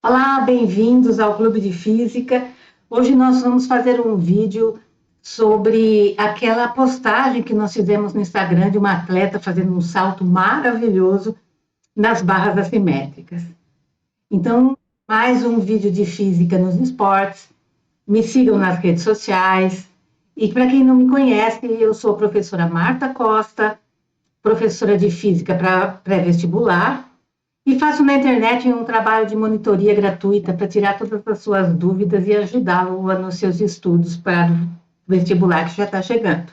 Olá, bem-vindos ao Clube de Física. Hoje nós vamos fazer um vídeo sobre aquela postagem que nós fizemos no Instagram de uma atleta fazendo um salto maravilhoso nas barras assimétricas. Então, mais um vídeo de física nos esportes. Me sigam nas redes sociais. E para quem não me conhece, eu sou a professora Marta Costa, professora de física para pré-vestibular. E faço na internet um trabalho de monitoria gratuita para tirar todas as suas dúvidas e ajudá-lo nos seus estudos para o vestibular que já está chegando.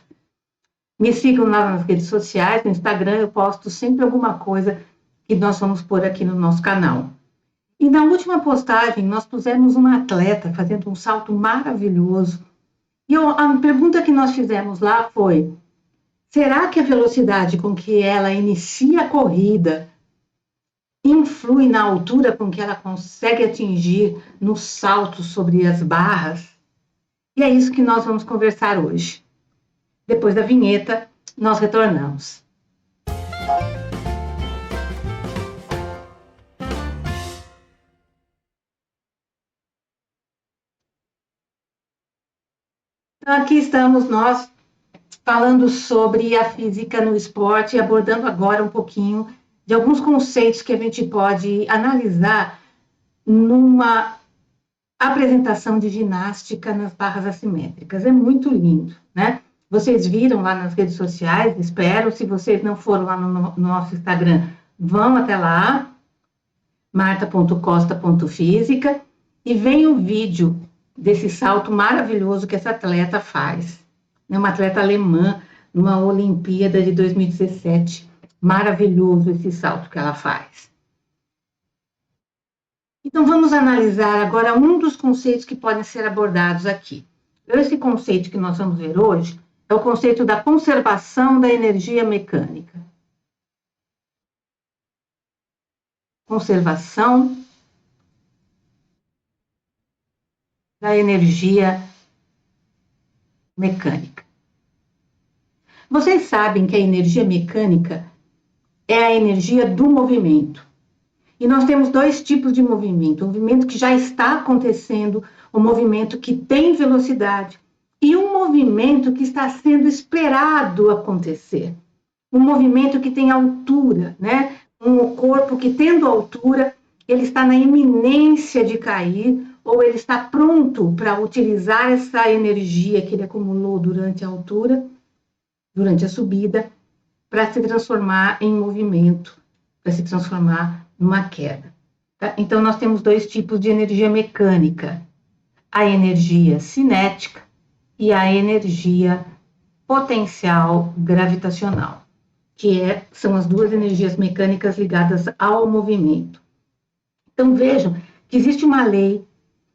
Me sigam lá nas redes sociais, no Instagram eu posto sempre alguma coisa que nós vamos pôr aqui no nosso canal. E na última postagem nós pusemos uma atleta fazendo um salto maravilhoso. E a pergunta que nós fizemos lá foi: será que a velocidade com que ela inicia a corrida influi na altura com que ela consegue atingir no salto sobre as barras? E é isso que nós vamos conversar hoje. Depois da vinheta, nós retornamos. Então, aqui estamos nós falando sobre a física no esporte e abordando agora um pouquinho de alguns conceitos que a gente pode analisar numa apresentação de ginástica nas barras assimétricas. É muito lindo, né? Vocês viram lá nas redes sociais, espero. Se vocês não foram lá no nosso Instagram, vão até lá, marta.costa.física, e vem o vídeo desse salto maravilhoso que essa atleta faz. É uma atleta alemã, numa Olimpíada de 2017. Maravilhoso esse salto que ela faz. Então, vamos analisar agora um dos conceitos que podem ser abordados aqui. Esse conceito que nós vamos ver hoje é o conceito da conservação da energia mecânica. Conservação da energia mecânica. Vocês sabem que a energia mecânica é a energia do movimento. E nós temos dois tipos de movimento: o movimento que já está acontecendo, o movimento que tem velocidade, e um movimento que está sendo esperado acontecer. Um movimento que tem altura, né? Um corpo que, tendo altura, ele está na iminência de cair, ou ele está pronto para utilizar essa energia que ele acumulou durante a altura, durante a subida, para se transformar em movimento, para se transformar numa queda. Tá? Então, nós temos dois tipos de energia mecânica: a energia cinética e a energia potencial gravitacional, que são as duas energias mecânicas ligadas ao movimento. Então, vejam que existe uma lei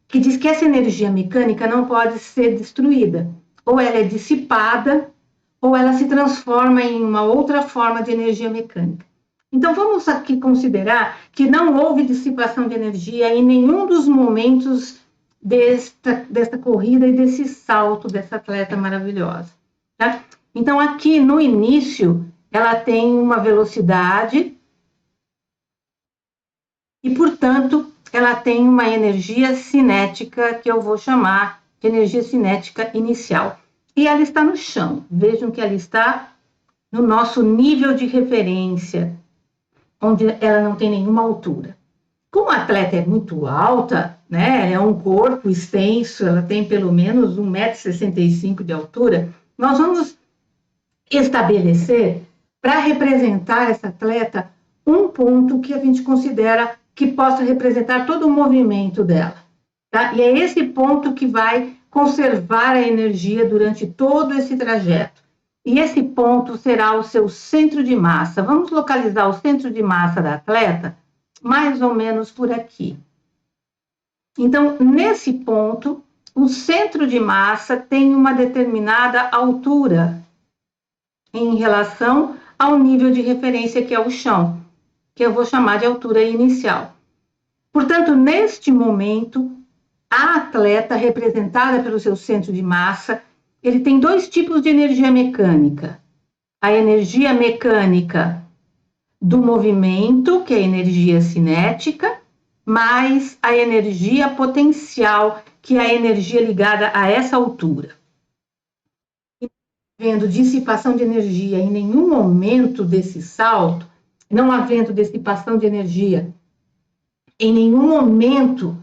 que diz que essa energia mecânica não pode ser destruída, ou ela é dissipada, ou ela se transforma em uma outra forma de energia mecânica. Então, vamos aqui considerar que não houve dissipação de energia em nenhum dos momentos desta corrida e desse salto dessa atleta maravilhosa. Tá? Então, aqui no início, ela tem uma velocidade e, portanto, ela tem uma energia cinética que eu vou chamar de energia cinética inicial. E ela está no chão. Vejam que ela está no nosso nível de referência, onde ela não tem nenhuma altura. Como a atleta é muito alta, né, é um corpo extenso, ela tem pelo menos 1,65 m de altura, nós vamos estabelecer, para representar essa atleta, um ponto que a gente considera que possa representar todo o movimento dela. Tá? E é esse ponto que vai conservar a energia durante todo esse trajeto. E esse ponto será o seu centro de massa. Vamos localizar o centro de massa da atleta mais ou menos por aqui. Então, nesse ponto, o centro de massa tem uma determinada altura em relação ao nível de referência que é o chão, que eu vou chamar de altura inicial. Portanto, neste momento, a atleta, representada pelo seu centro de massa, ele tem dois tipos de energia mecânica. A energia mecânica do movimento, que é a energia cinética, mais a energia potencial, que é a energia ligada a essa altura. Havendo dissipação de energia em nenhum momento desse salto, não havendo dissipação de energia em nenhum momento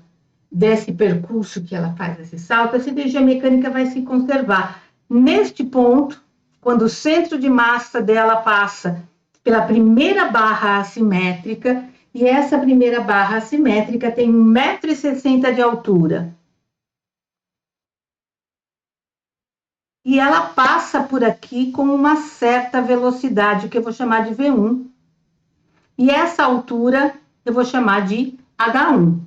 desse percurso que ela faz esse salto, essa energia mecânica vai se conservar. Neste ponto, quando o centro de massa dela passa pela primeira barra assimétrica, e essa primeira barra assimétrica tem 1,60 m de altura. E ela passa por aqui com uma certa velocidade, que eu vou chamar de V1. E essa altura eu vou chamar de H1.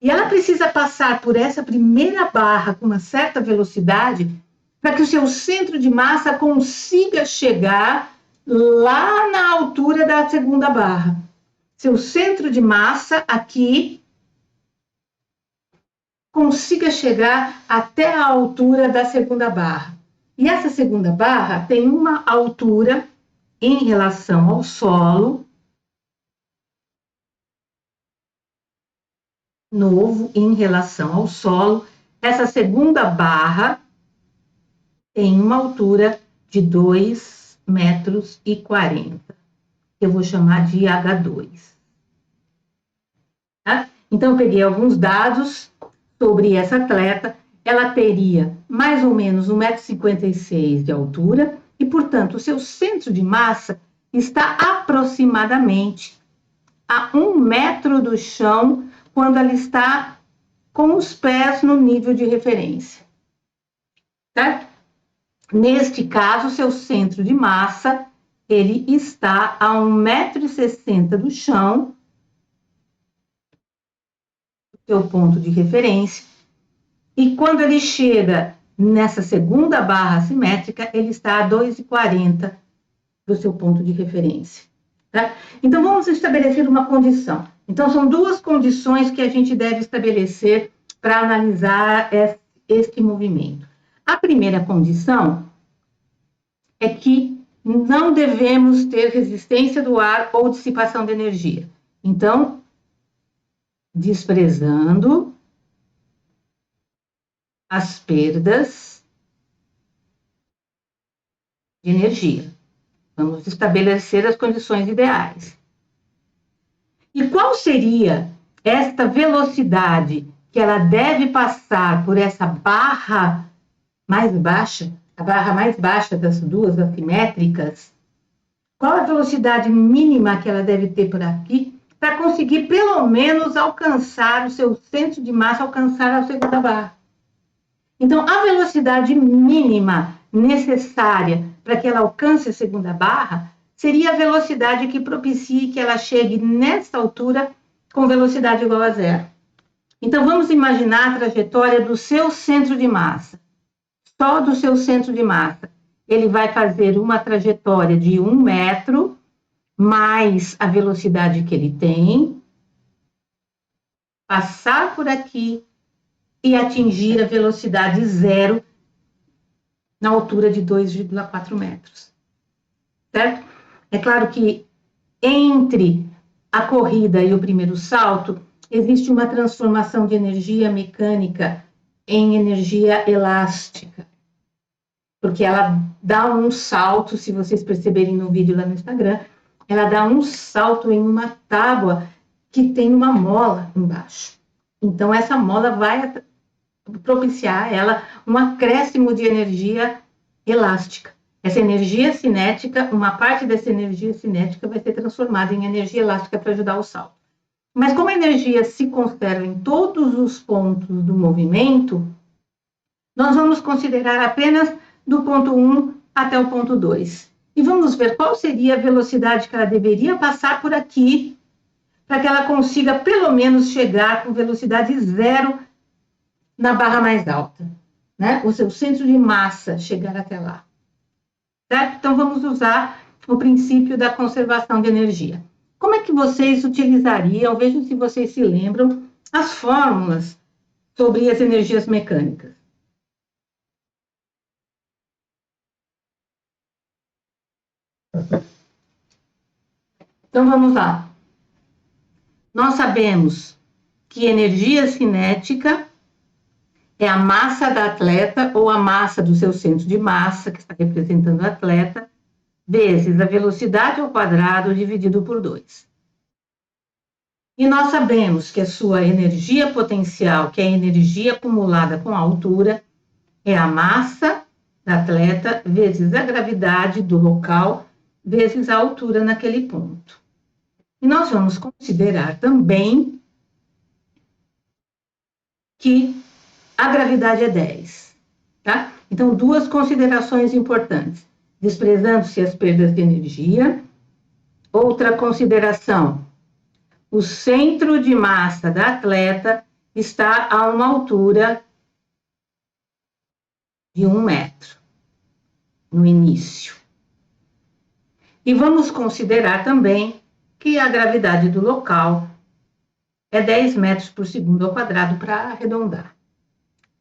E ela precisa passar por essa primeira barra com uma certa velocidade para que o seu centro de massa consiga chegar lá na altura da segunda barra. Seu centro de massa aqui consiga chegar até a altura da segunda barra. E essa segunda barra tem uma altura em relação ao solo, novo em relação ao solo. Essa segunda barra tem uma altura de 2,40 m. Eu vou chamar de H2. Tá? Então, eu peguei alguns dados sobre essa atleta. Ela teria mais ou menos 1,56 m de altura e, portanto, o seu centro de massa está aproximadamente a 1 metro do chão quando ela está com os pés no nível de referência. Certo? Neste caso, seu centro de massa, ele está a 1,60 m do chão, seu ponto de referência, e quando ele chega nessa segunda barra assimétrica, ele está a 2,40 m do seu ponto de referência. Tá? Então, vamos estabelecer uma condição. Então, são duas condições que a gente deve estabelecer para analisar este movimento. A primeira condição é que não devemos ter resistência do ar ou dissipação de energia. Então, desprezando as perdas de energia. Vamos estabelecer as condições ideais. E qual seria esta velocidade que ela deve passar por essa barra mais baixa, a barra mais baixa das duas assimétricas? Qual a velocidade mínima que ela deve ter por aqui para conseguir pelo menos alcançar o seu centro de massa, alcançar a segunda barra? Então, a velocidade mínima necessária para que ela alcance a segunda barra seria a velocidade que propicie que ela chegue nessa altura com velocidade igual a zero. Então, vamos imaginar a trajetória do seu centro de massa. Só do seu centro de massa. Ele vai fazer uma trajetória de 1 metro, mais a velocidade que ele tem, passar por aqui e atingir a velocidade zero na altura de 2,4 metros. Certo? É claro que entre a corrida e o primeiro salto, existe uma transformação de energia mecânica em energia elástica. Porque ela dá um salto, se vocês perceberem no vídeo lá no Instagram, ela dá um salto em uma tábua que tem uma mola embaixo. Então, essa mola vai propiciar a ela um acréscimo de energia elástica. Essa energia cinética, uma parte dessa energia cinética vai ser transformada em energia elástica para ajudar o salto. Mas como a energia se conserva em todos os pontos do movimento, nós vamos considerar apenas do ponto 1 até o ponto 2. E vamos ver qual seria a velocidade que ela deveria passar por aqui para que ela consiga pelo menos chegar com velocidade zero na barra mais alta, né? O seu centro de massa chegar até lá. Certo? Então, vamos usar o princípio da conservação de energia. Como é que vocês utilizariam, vejam se vocês se lembram, as fórmulas sobre as energias mecânicas? Então, vamos lá. Nós sabemos que energia cinética é a massa da atleta ou a massa do seu centro de massa, que está representando o atleta, vezes a velocidade ao quadrado dividido por 2. E nós sabemos que a sua energia potencial, que é a energia acumulada com a altura, é a massa da atleta vezes a gravidade do local vezes a altura naquele ponto. E nós vamos considerar também que a gravidade é 10, tá? Então, duas considerações importantes. Desprezando-se as perdas de energia. Outra consideração, o centro de massa da atleta está a uma altura de 1 metro, no início. E vamos considerar também que a gravidade do local é 10 metros por segundo ao quadrado para arredondar,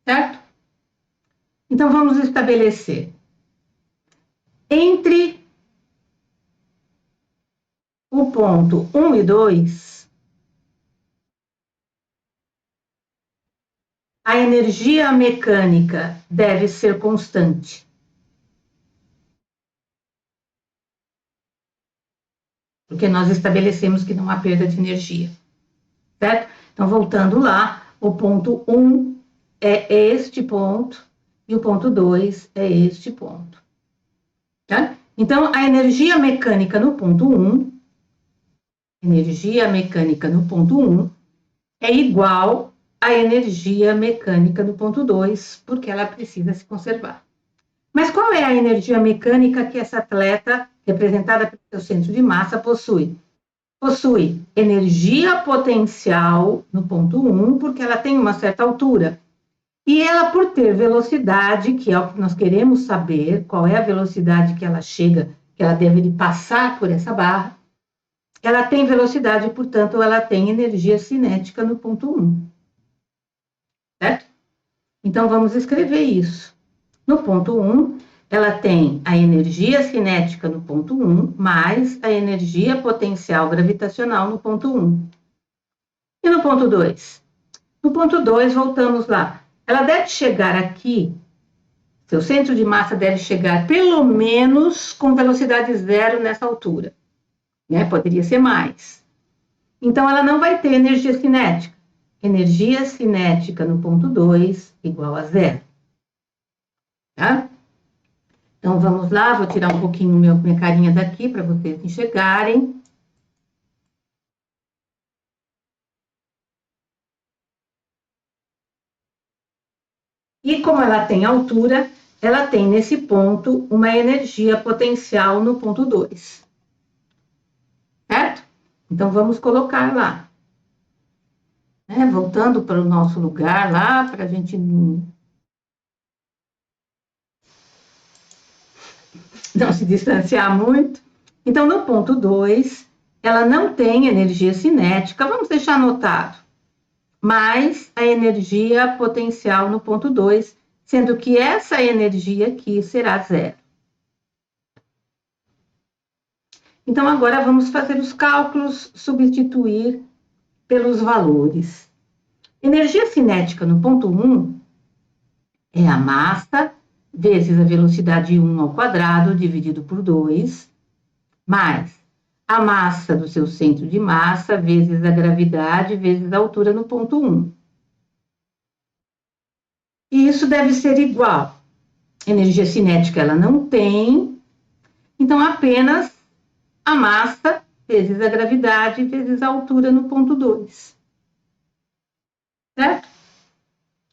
certo? Então, vamos estabelecer entre o ponto 1 e 2, a energia mecânica deve ser constante. Porque nós estabelecemos que não há perda de energia, certo? Então, voltando lá, o ponto 1 é este ponto e o ponto 2 é este ponto, tá? Então, a energia mecânica no ponto 1, é igual à energia mecânica no ponto 2, porque ela precisa se conservar. Mas qual é a energia mecânica que essa atleta, representada pelo seu centro de massa, possui? Possui energia potencial no ponto 1, porque ela tem uma certa altura. E ela, por ter velocidade, que é o que nós queremos saber, qual é a velocidade que ela chega, que ela deve passar por essa barra, ela tem velocidade, portanto, ela tem energia cinética no ponto 1. Certo? Então, vamos escrever isso. No ponto 1, ela tem a energia cinética no ponto 1, mais a energia potencial gravitacional no ponto 1. E no ponto 2? No ponto 2, voltamos lá. Ela deve chegar aqui, seu centro de massa deve chegar pelo menos com velocidade zero nessa altura, né? Poderia ser mais. Então, ela não vai ter energia cinética. Energia cinética no ponto 2 igual a zero. Tá? Então, vamos lá, vou tirar um pouquinho minha carinha daqui para vocês enxergarem. E como ela tem altura, ela tem nesse ponto uma energia potencial no ponto 2. Certo? Então, vamos colocar lá. Né? Voltando para o nosso lugar lá, para a gente não se distanciar muito. Então, no ponto 2, ela não tem energia cinética, vamos deixar anotado, mais a energia potencial no ponto 2, sendo que essa energia aqui será zero. Então, agora vamos fazer os cálculos, substituir pelos valores. Energia cinética no ponto 1 é a massa vezes a velocidade 1 ao quadrado dividido por 2, mais a massa do seu centro de massa vezes a gravidade vezes a altura no ponto 1. E isso deve ser igual. Energia cinética ela não tem, então apenas a massa vezes a gravidade vezes a altura no ponto 2. Certo?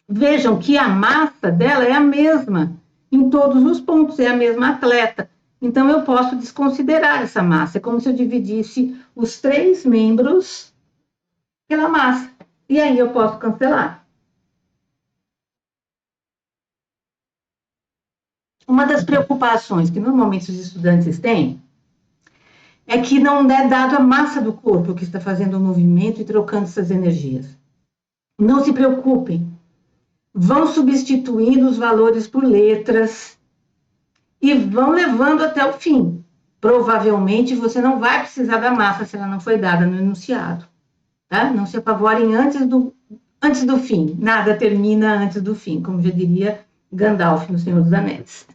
Vejam que a massa dela é a mesma em todos os pontos, é a mesma atleta. Então, eu posso desconsiderar essa massa. É como se eu dividisse os 3 membros pela massa. E aí eu posso cancelar. Uma das preocupações que normalmente os estudantes têm é que não é dado a massa do corpo que está fazendo o movimento e trocando essas energias. Não se preocupem. Vão substituindo os valores por letras e vão levando até o fim. Provavelmente você não vai precisar da massa se ela não foi dada no enunciado, tá? Não se apavorem antes do fim. Nada termina antes do fim, como já diria Gandalf no Senhor dos Anéis.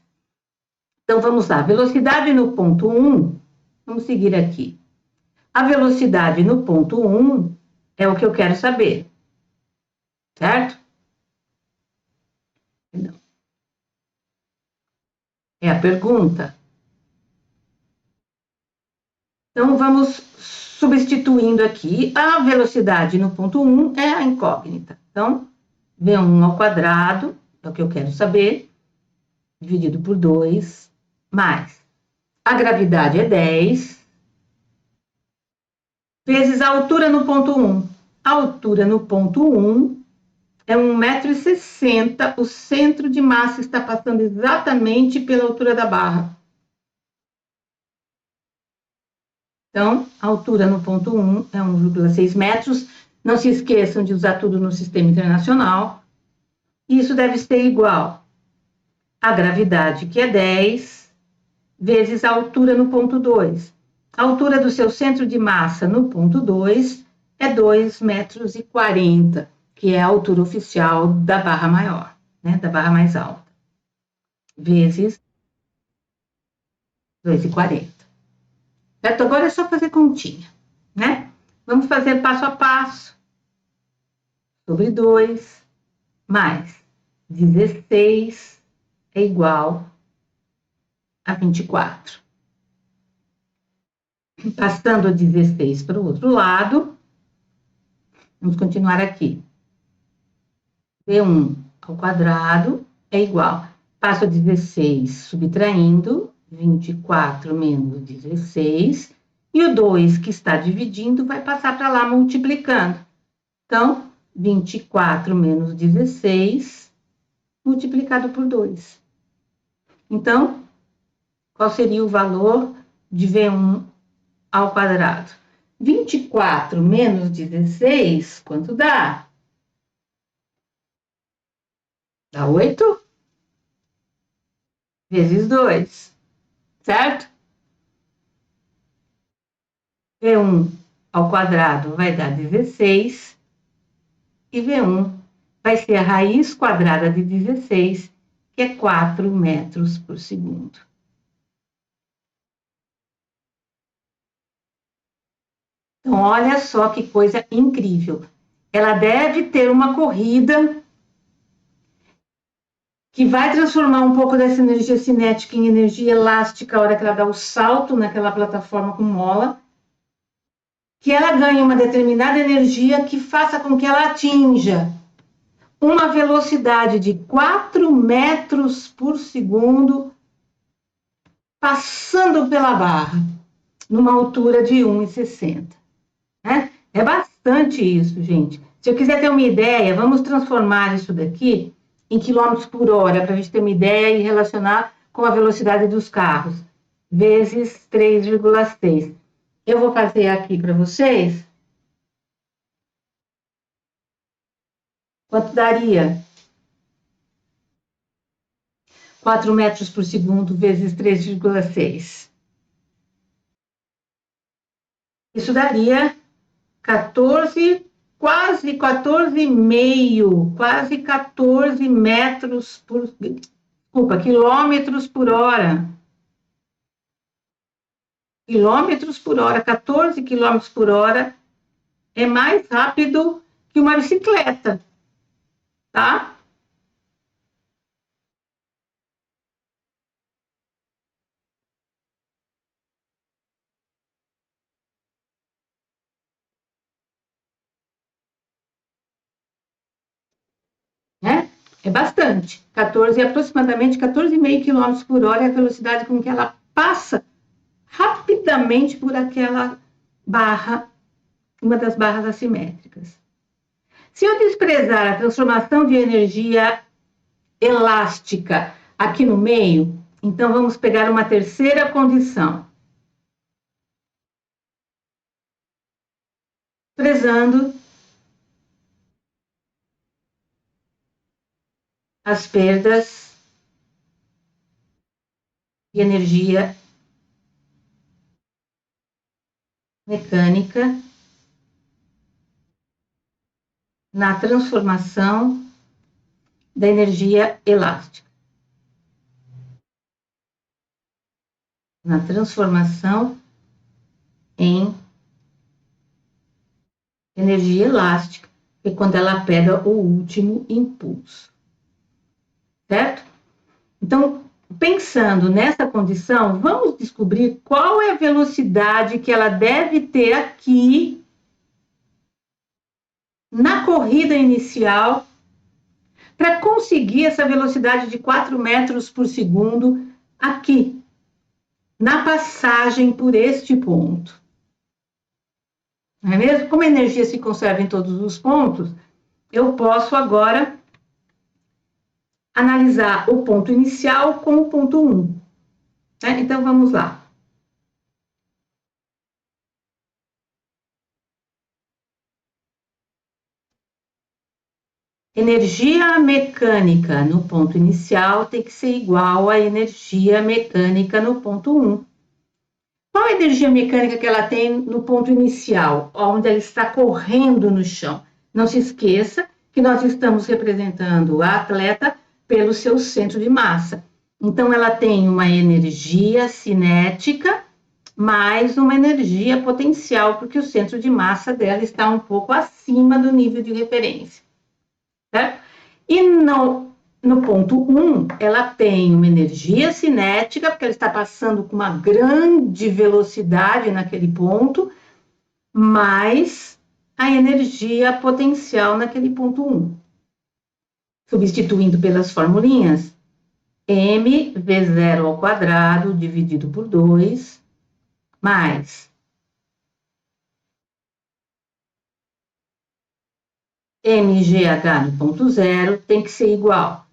Então, vamos lá. Velocidade no ponto 1, vamos seguir aqui. A velocidade no ponto 1 é o que eu quero saber, certo? Não. É a pergunta. Então, vamos substituindo aqui. A velocidade no ponto 1 é a incógnita. Então, V1 ao quadrado, é o que eu quero saber, dividido por 2, mais a gravidade é 10, vezes a altura no ponto 1. A altura no ponto 1 é 1,60 m, o centro de massa está passando exatamente pela altura da barra. Então, a altura no ponto 1 é 1,6 metros. Não se esqueçam de usar tudo no sistema internacional. Isso deve ser igual à gravidade, que é 10, vezes a altura no ponto 2. A altura do seu centro de massa no ponto 2 é 2,40 metros, que é a altura oficial da barra maior, né, da barra mais alta, vezes 2,40. Certo? Agora é só fazer continha, né? Vamos fazer passo a passo. Sobre 2 mais 16 é igual a 24. Passando 16 para o outro lado, vamos continuar aqui. V1 ao quadrado é igual. Passo 16 subtraindo, 24 menos 16, e o 2 que está dividindo vai passar para lá multiplicando. Então, 24 menos 16 multiplicado por 2. Então, qual seria o valor de V1 ao quadrado? 24 menos 16, quanto dá? Dá 8 vezes 2, certo? V1 ao quadrado vai dar 16, e V1 vai ser a raiz quadrada de 16, que é 4 metros por segundo. Então, olha só que coisa incrível. Ela deve ter uma corrida que vai transformar um pouco dessa energia cinética em energia elástica a hora que ela dá o salto naquela plataforma com mola, que ela ganhe uma determinada energia que faça com que ela atinja uma velocidade de 4 metros por segundo, passando pela barra, numa altura de 1,60. Né? É bastante isso, gente. Se eu quiser ter uma ideia, vamos transformar isso daqui em quilômetros por hora, para a gente ter uma ideia e relacionar com a velocidade dos carros, vezes 3,6. Eu vou fazer aqui para vocês. Quanto daria? 4 metros por segundo vezes 3,6. Isso daria 14, quase 14,5, quase 14 metros por... Desculpa, quilômetros por hora. Quilômetros por hora, 14 quilômetros por hora é mais rápido que uma bicicleta, tá? Né? É bastante. 14, aproximadamente 14,5 quilômetros por hora é a velocidade com que ela passa rapidamente por aquela barra, uma das barras assimétricas. Se eu desprezar a transformação de energia elástica aqui no meio, então vamos pegar uma terceira condição. Prezando as perdas de energia mecânica na transformação da energia elástica. Na transformação em energia elástica, que é quando ela pega o último impulso. Certo? Então, pensando nessa condição, vamos descobrir qual é a velocidade que ela deve ter aqui na corrida inicial para conseguir essa velocidade de 4 metros por segundo aqui, na passagem por este ponto. Não é mesmo? Como a energia se conserva em todos os pontos, eu posso agora analisar o ponto inicial com o ponto 1. Né? Então, vamos lá. Energia mecânica no ponto inicial tem que ser igual à energia mecânica no ponto 1. Qual a energia mecânica que ela tem no ponto inicial, onde ela está correndo no chão? Não se esqueça que nós estamos representando a atleta pelo seu centro de massa. Então, ela tem uma energia cinética mais uma energia potencial, porque o centro de massa dela está um pouco acima do nível de referência. Certo? E no ponto 1, ela tem uma energia cinética, porque ela está passando com uma grande velocidade naquele ponto, mais a energia potencial naquele ponto 1. Substituindo pelas formulinhas, mv0 ao quadrado dividido por 2, mais mgh no ponto 0 tem que ser igual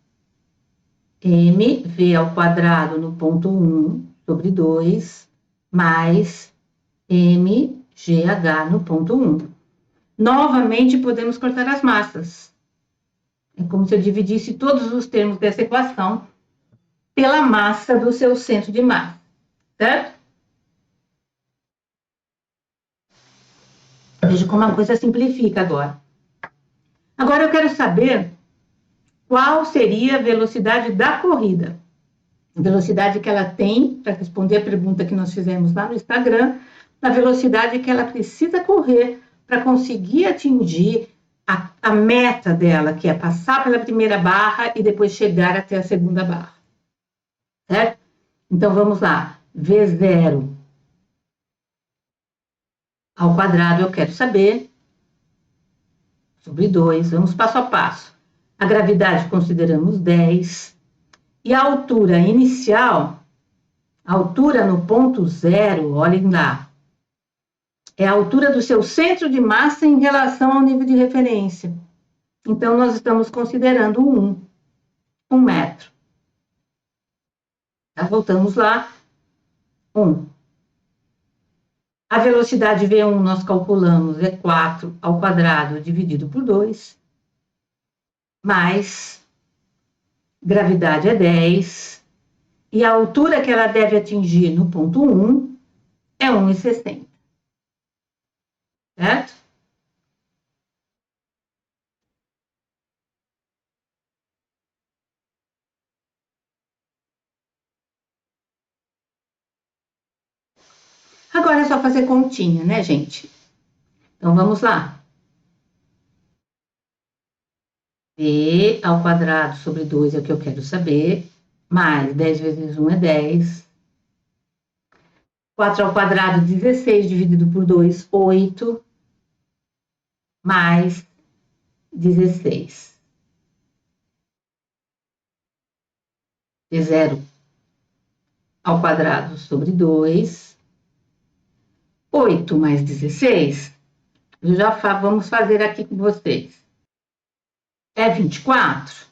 mv ao quadrado no ponto 1 sobre 2, mais mgh no ponto 1. Novamente, podemos cortar as massas. É como se eu dividisse todos os termos dessa equação pela massa do seu centro de massa, certo? Veja como a coisa simplifica agora. Agora eu quero saber qual seria a velocidade da corrida. A velocidade que ela tem, para responder a pergunta que nós fizemos lá no Instagram, a velocidade que ela precisa correr para conseguir atingir a meta dela, que é passar pela primeira barra e depois chegar até a segunda barra. Certo? Então, vamos lá. V0 ao quadrado, eu quero saber, sobre 2, vamos passo a passo. A gravidade consideramos 10. E a altura inicial, a altura no ponto 0, olhem lá, é a altura do seu centro de massa em relação ao nível de referência. Então, nós estamos considerando 1 metro. Tá? Voltamos lá. 1. A velocidade V1 nós calculamos é 4 ao quadrado dividido por 2, mais gravidade é 10, e a altura que ela deve atingir no ponto 1 é 1,60. Certo? Agora é só fazer continha, né, gente? Então, vamos lá. V ao quadrado sobre 2 é o que eu quero saber, mais 10 vezes 1 é 10. 4 ao quadrado, 16, dividido por 2, 8, mais 16. V0 ao quadrado sobre 2, 8 mais 16, vamos fazer aqui com vocês. É 24.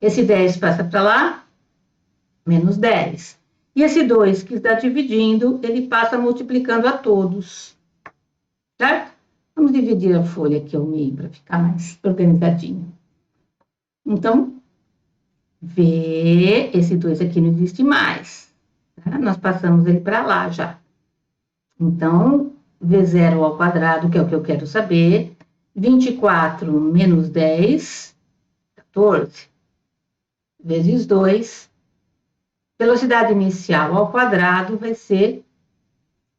Esse 10 passa para lá, menos 10. E esse 2 que está dividindo, ele passa multiplicando a todos. Certo? Vamos dividir a folha aqui ao meio para ficar mais organizadinho. Então, V, esse 2 aqui não existe mais. Tá? Nós passamos ele para lá já. Então, V0 ao quadrado, que é o que eu quero saber. 24 menos 10, 14, vezes 2. Velocidade inicial ao quadrado vai ser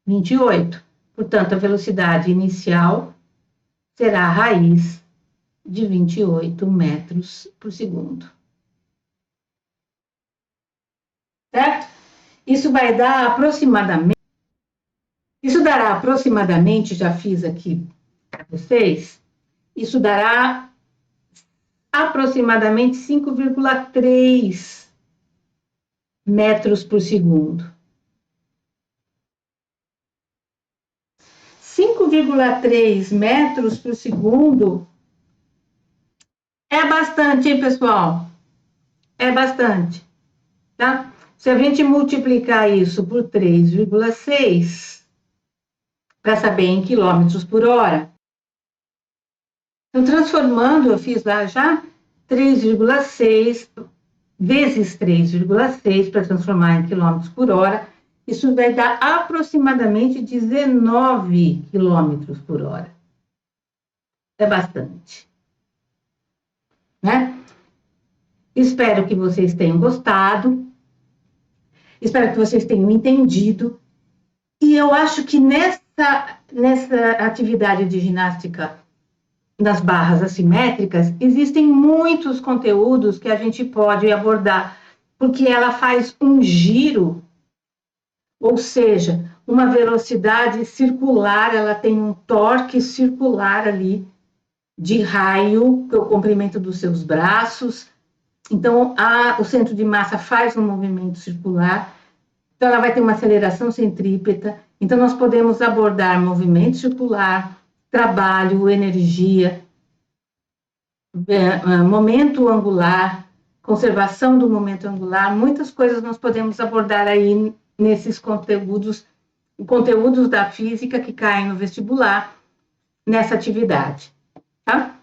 28. Portanto, a velocidade inicial será a raiz de 28 metros por segundo. Certo? Isso vai dar aproximadamente... Isso dará aproximadamente, já fiz aqui para vocês, isso dará aproximadamente 5,3 metros por segundo. 5,3 metros por segundo é bastante, hein, pessoal? É bastante, tá? Se a gente multiplicar isso por 3,6, para saber em quilômetros por hora, então, transformando, eu fiz lá já 3,6 vezes 3,6 para transformar em quilômetros por hora, isso vai dar aproximadamente 19 quilômetros por hora. É bastante, né? Espero que vocês tenham gostado, espero que vocês tenham entendido, e eu acho que nessa atividade de ginástica das barras assimétricas, existem muitos conteúdos que a gente pode abordar, porque ela faz um giro, ou seja, uma velocidade circular, ela tem um torque circular ali, de raio, que é o comprimento dos seus braços. Então, o centro de massa faz um movimento circular, então ela vai ter uma aceleração centrípeta. Então, nós podemos abordar movimento circular, trabalho, energia, momento angular, conservação do momento angular, muitas coisas nós podemos abordar aí nesses conteúdos da física que caem no vestibular, nessa atividade, tá?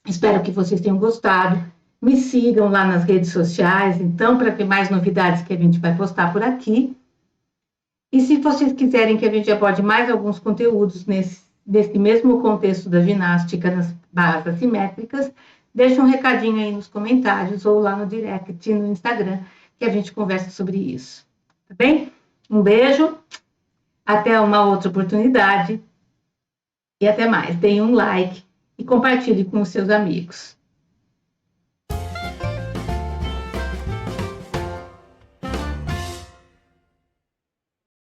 Espero que vocês tenham gostado. Me sigam lá nas redes sociais, então, para ver mais novidades que a gente vai postar por aqui. E se vocês quiserem que a gente aborde mais alguns conteúdos nesse mesmo contexto da ginástica, nas barras assimétricas, deixa um recadinho aí nos comentários ou lá no direct no Instagram, que a gente conversa sobre isso. Tá bem? Um beijo, até uma outra oportunidade e até mais. Deem um like e compartilhe com os seus amigos.